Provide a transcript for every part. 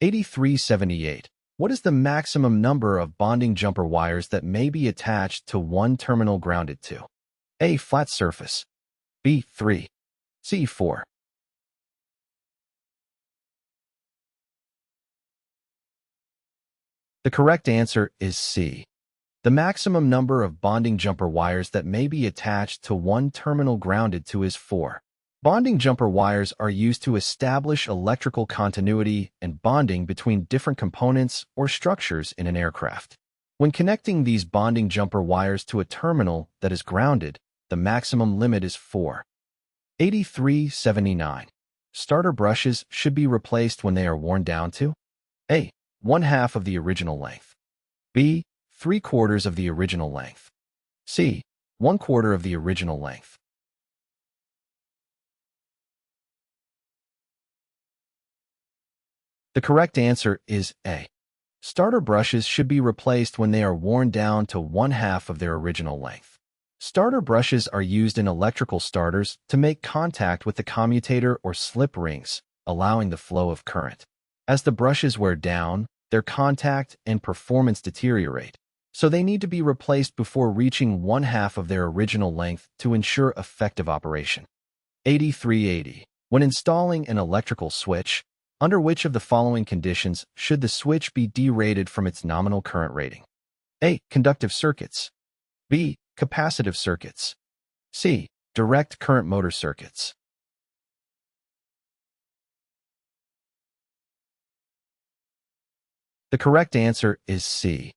Q8378. What is the maximum number of bonding jumper wires that may be attached to one terminal grounded to? A. Flat surface. B. 3. C. 4. The correct answer is C. The maximum number of bonding jumper wires that may be attached to one terminal grounded to is 4. Bonding jumper wires are used to establish electrical continuity and bonding between different components or structures in an aircraft. When connecting these bonding jumper wires to a terminal that is grounded, the maximum limit is 4. Q8379. Starter brushes should be replaced when they are worn down to A. 1/2 of the original length. B. 3/4 of the original length. C. 1/4 of the original length. The correct answer is A. Starter brushes should be replaced when they are worn down to 1/2 of their original length. Starter brushes are used in electrical starters to make contact with the commutator or slip rings, allowing the flow of current. As the brushes wear down, their contact and performance deteriorate, so they need to be replaced before reaching 1/2 of their original length to ensure effective operation. 8380. When installing an electrical switch, under which of the following conditions should the switch be derated from its nominal current rating? A. Conductive circuits. B. Capacitive circuits. C. Direct current motor circuits. The correct answer is C.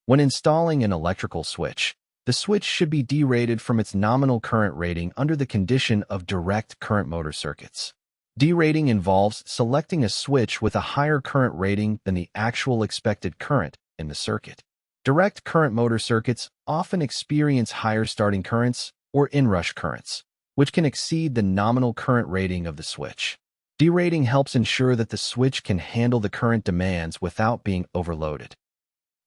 When installing an electrical switch, the switch should be derated from its nominal current rating under the condition of direct current motor circuits. Derating involves selecting a switch with a higher current rating than the actual expected current in the circuit. Direct current motor circuits often experience higher starting currents or inrush currents, which can exceed the nominal current rating of the switch. Derating helps ensure that the switch can handle the current demands without being overloaded.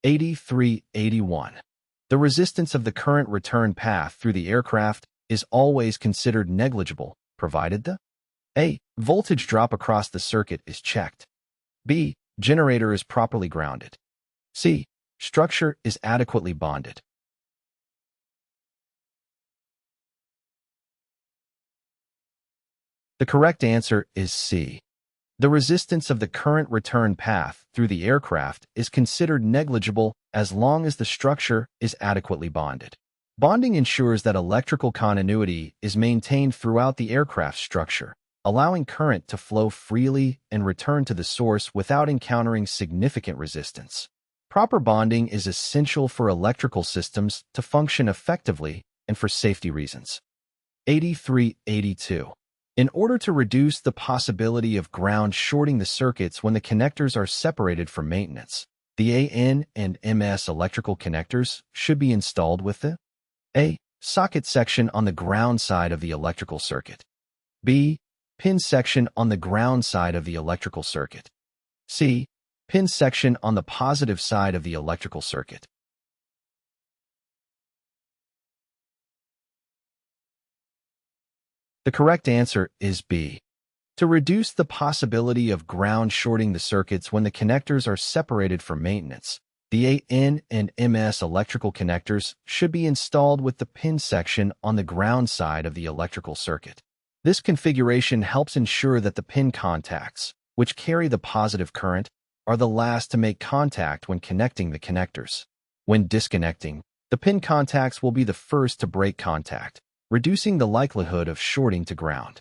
8381. The resistance of the current return path through the aircraft is always considered negligible, provided the A. Voltage drop across the circuit is checked. B. Generator is properly grounded. C. Structure is adequately bonded. The correct answer is C. The resistance of the current return path through the aircraft is considered negligible as long as the structure is adequately bonded. Bonding ensures that electrical continuity is maintained throughout the aircraft structure, allowing current to flow freely and return to the source without encountering significant resistance. Proper bonding is essential for electrical systems to function effectively and for safety reasons. 8382. In order to reduce the possibility of ground shorting the circuits when the connectors are separated for maintenance, the AN and MS electrical connectors should be installed with the A. Socket section on the ground side of the electrical circuit. B. Pin section on the ground side of the electrical circuit. C. Pin section on the positive side of the electrical circuit. The correct answer is B. To reduce the possibility of ground shorting the circuits when the connectors are separated for maintenance, the AN and MS electrical connectors should be installed with the pin section on the ground side of the electrical circuit. This configuration helps ensure that the pin contacts, which carry the positive current, are the last to make contact when connecting the connectors. When disconnecting, the pin contacts will be the first to break contact, reducing the likelihood of shorting to ground.